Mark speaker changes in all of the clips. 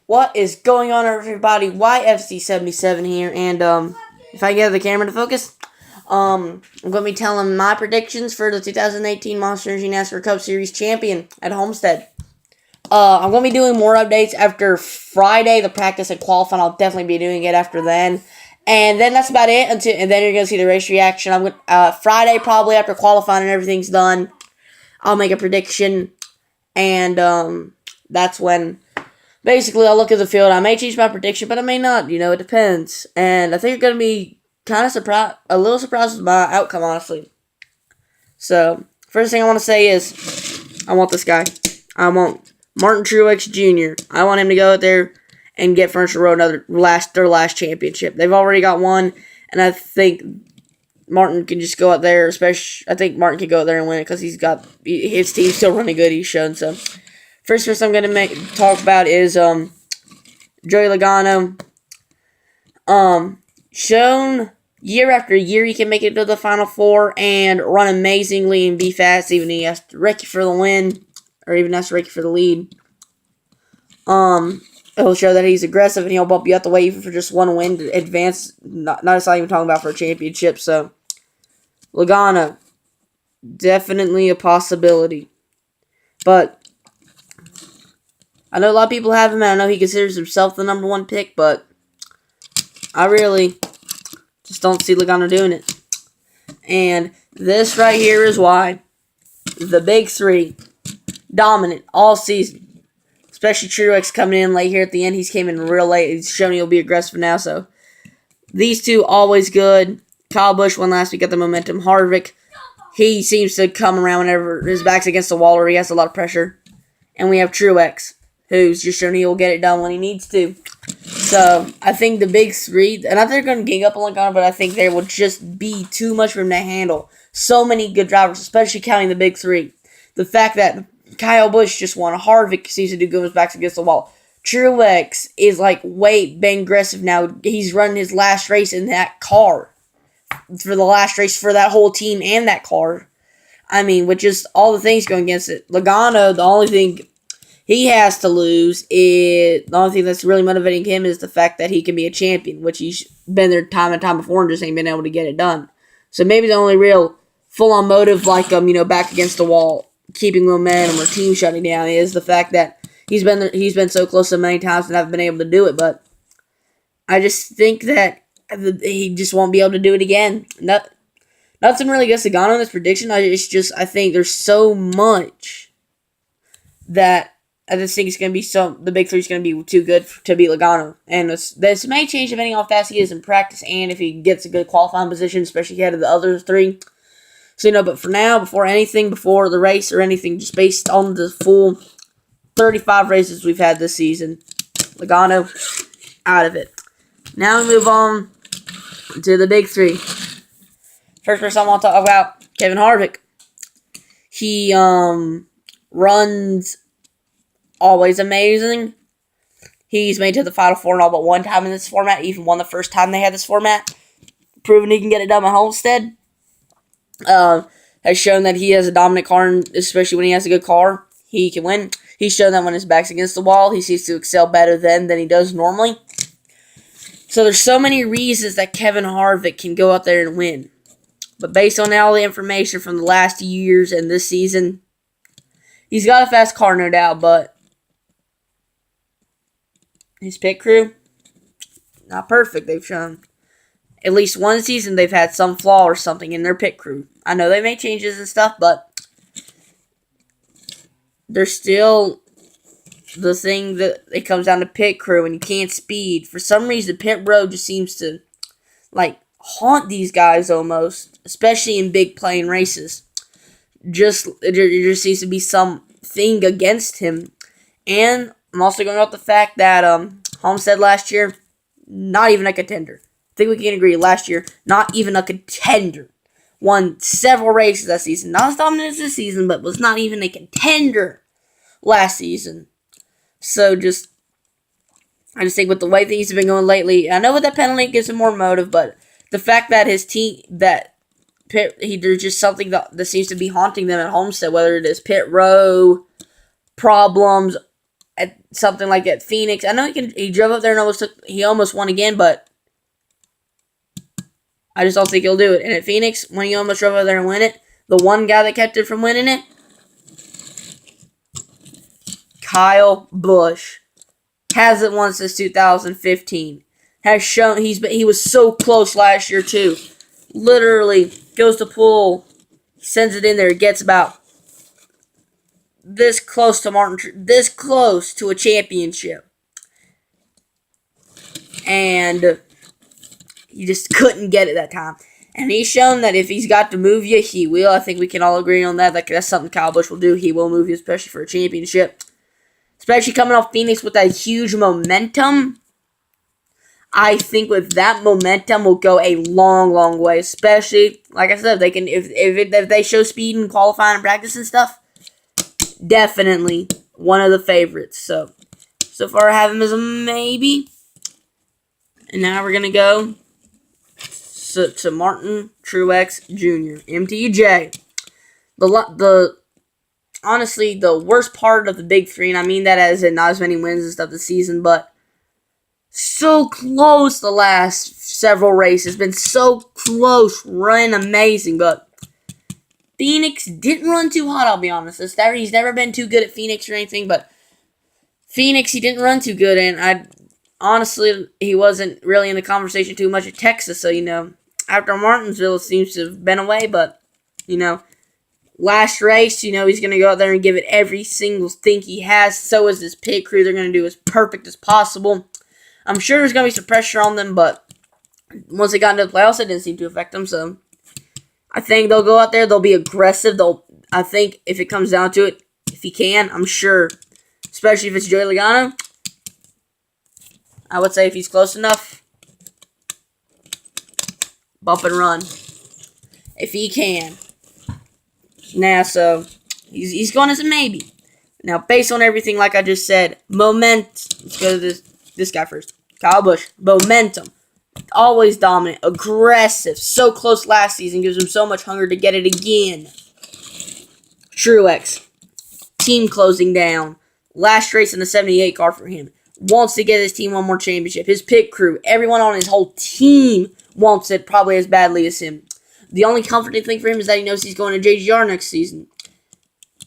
Speaker 1: What is going on, everybody? YFC77 here, and if I get the camera to focus, I'm going to be telling my predictions for the 2018 Monster Energy NASCAR Cup Series champion at Homestead. I'm going to be doing more updates after Friday, the practice and qualifying. I'll definitely be doing it after then. And then that's about it. And then you're going to see the race reaction. I'm going Friday, probably after qualifying and everything's done, I'll make a prediction. And that's when basically I'll look at the field. I may change my prediction, but I may not. It depends. And I think you're going to be kind of a little surprised with my outcome, honestly. So, first thing I want to say is I want this guy. I want Martin Truex Jr. I want him to go out there and get Furniture Row their last championship. They've already got one, and I think Martin can just go out there. I think Martin can go out there and win it because his team's still running good. He's shown so. First person I'm gonna talk about is Joey Logano. Shown year after year he can make it to the Final Four and run amazingly and be fast, even he has to Ricky for the win, or even has to Ricky for the lead. It'll show that he's aggressive and he'll bump you out the way even for just one win to advance. Not even talking about for a championship. So Logano, definitely a possibility, but I know a lot of people have him, and I know he considers himself the number one pick, but I really just don't see Logano doing it. And this right here is why. The big three, dominant all season. Especially Truex coming in late here at the end. He's came in real late. He's shown he'll be aggressive now, so these two always good. Kyle Busch won last week at the momentum. Harvick, he seems to come around whenever his back's against the wall or he has a lot of pressure. And we have Truex, who's just shown he will get it done when he needs to. So, I think the big three, and I think they're going to gang up on Logano, but I think there will just be too much for him to handle. So many good drivers, especially counting the big three. The fact that Kyle Busch just won, Harvick seems to do good with his back against the wall. Truex is being aggressive now. He's running his last race in that car. For the last race for that whole team and that car. I mean, with just all the things going against it. Logano, the only thing he has to lose is the only thing that's really motivating him is the fact that he can be a champion, which he's been there time and time before and just ain't been able to get it done. So maybe the only real full-on motive, back against the wall, keeping momentum or team shutting down, is the fact that he's been so close so many times and haven't been able to do it. But I just think that he just won't be able to do it again. Nothing really against Logano in this prediction. I think there's so much that I just think it's going to be the big three is going to be too good to beat Logano. And this may change depending on how fast he is in practice and if he gets a good qualifying position, especially ahead of the other three. So, but for now, before the race or anything, just based on the full 35 races we've had this season, Logano out of it. Now we move on to the big three. First person I want to talk about, Kevin Harvick. He runs always amazing. He's made it to the Final Four and all but one time in this format. He even won the first time they had this format. Proving he can get it done at Homestead. Has shown that he has a dominant car, and especially when he has a good car, he can win. He's shown that when his back's against the wall, he seems to excel better than he does normally. So there's so many reasons that Kevin Harvick can go out there and win. But based on all the information from the last years and this season, he's got a fast car, no doubt, but his pit crew, not perfect. They've shown at least one season they've had some flaw or something in their pit crew. I know they made changes and stuff, but there's still the thing that it comes down to pit crew, and you can't speed. For some reason, pit road just seems to haunt these guys almost, especially in big playing races. There just seems to be something against him. And I'm also going off the fact that Homestead last year, not even a contender. I think we can agree last year, not even a contender. Won several races that season. Not as dominant as this season, but was not even a contender last season. So I just think with the way things have been going lately, I know with that penalty it gives him more motive, but the fact that his team, there's just something that seems to be haunting them at Homestead, whether it is pit row problems, at something like at Phoenix. I know he drove up there and he almost won again, but I just don't think he'll do it. And at Phoenix, when he almost drove up there and win it, the one guy that kept it from winning it, Kyle Busch, hasn't won since 2015. Has shown he was so close last year too. Literally goes to pull, sends it in there, gets about this close to this close to a championship, and he just couldn't get it that time. And he's shown that if he's got to move you, he will. I think we can all agree on that. That's something Kyle Busch will do. He will move you, especially for a championship. Especially coming off Phoenix with that huge momentum. I think with that momentum will go a long, long way. Especially, like I said, they can if they show speed in qualifying and practice and stuff, definitely one of the favorites. So far I have him as a maybe. And now we're gonna go to Martin Truex Jr. MTJ. Honestly, the worst part of the big three, and I mean that as in not as many wins and stuff this season, but so close the last several races. Been so close, running amazing, but Phoenix didn't run too hot, I'll be honest. He's never been too good at Phoenix or anything, but Phoenix, he didn't run too good, and honestly, he wasn't really in the conversation too much at Texas, so, after Martinsville, it seems to have been away, but, last race, he's going to go out there and give it every single thing he has. So is this pit crew. They're going to do as perfect as possible. I'm sure there's going to be some pressure on them, but once they got into the playoffs, it didn't seem to affect them. So I think they'll go out there. They'll be aggressive. I think if it comes down to it, if he can, I'm sure, especially if it's Joey Logano, I would say if he's close enough, bump and run. If he can. Now, so he's going as a maybe. Now, based on everything, like I just said, let's go to this guy first. Kyle Busch, momentum. Always dominant, aggressive, so close last season, gives him so much hunger to get it again. Truex, team closing down. Last race in the 78 car for him. Wants to get his team one more championship. His pit crew, everyone on his whole team wants it probably as badly as him. The only comforting thing for him is that he knows he's going to JGR next season.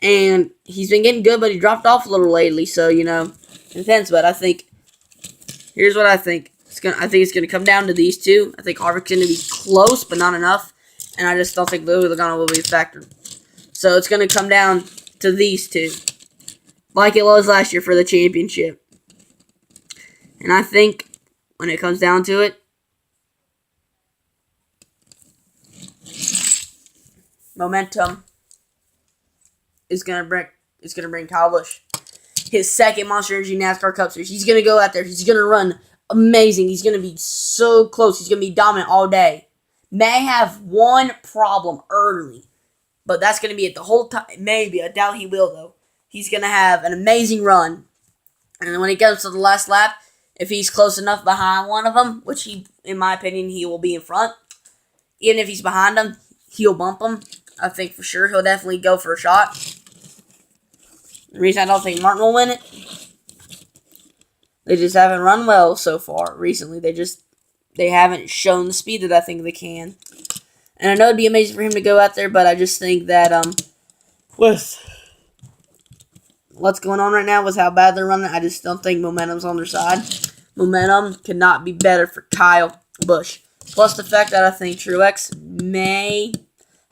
Speaker 1: And he's been getting good, but he dropped off a little lately, so, it depends. But here's what I think. I think it's going to come down to these two. I think Harvick's going to be close, but not enough. And I just don't think Louis Logano will be a factor. So it's going to come down to these two. Like it was last year for the championship. And I think when it comes down to it, momentum is gonna bring Kyle Busch his second Monster Energy NASCAR Cup Series. He's gonna go out there. He's gonna run amazing. He's gonna be so close. He's gonna be dominant all day. May have one problem early, but that's gonna be it the whole time. Maybe, I doubt he will though. He's gonna have an amazing run, and then when he gets to the last lap, if he's close enough behind one of them, which in my opinion, he will be in front. Even if he's behind them, he'll bump them. I think for sure he'll definitely go for a shot. The reason I don't think Martin will win it, they just haven't run well so far recently. They haven't shown the speed that I think they can. And I know it'd be amazing for him to go out there, but I just think that with what's going on right now, with how bad they're running, I just don't think momentum's on their side. Momentum could not be better for Kyle Busch. Plus the fact that I think Truex may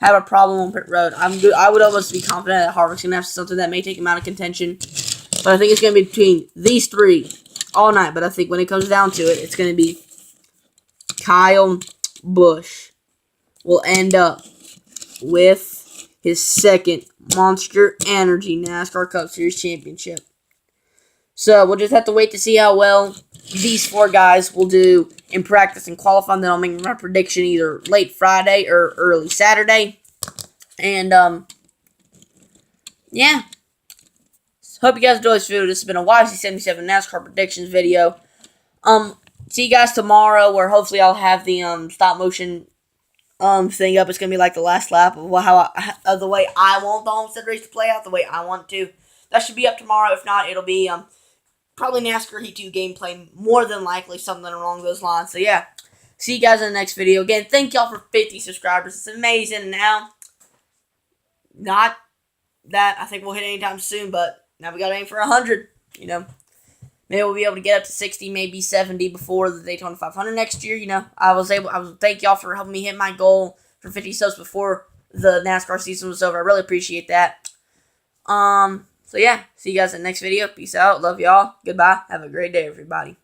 Speaker 1: have a problem on pit road. I would almost be confident that Harvick's going to have something that may take him out of contention. But I think it's going to be between these three all night. But I think when it comes down to it, it's going to be Kyle Busch will end up with his second Monster Energy NASCAR Cup Series championship. So we'll just have to wait to see how well these four guys will do in practice and qualifying. Then I'll make my prediction either late Friday or early Saturday. And, yeah. Hope you guys enjoyed this video. This has been a YC77 NASCAR predictions video. See you guys tomorrow, where hopefully I'll have the stop motion thing up. It's gonna be like the last lap of the way I want the Homestead race to play out, the way I want to. That should be up tomorrow. If not, it'll be probably NASCAR Heat 2 gameplay, more than likely something along those lines. So yeah, see you guys in the next video. Again, thank y'all for 50 subscribers. It's amazing. Now, not that I think we'll hit anytime soon, but now we got to aim for 100, you know. Maybe we'll be able to get up to 60, maybe 70 before the Daytona 500 next year, you know. I thank y'all for helping me hit my goal for 50 subs before the NASCAR season was over. I really appreciate that. So yeah, see you guys in the next video. Peace out. Love y'all. Goodbye. Have a great day, everybody.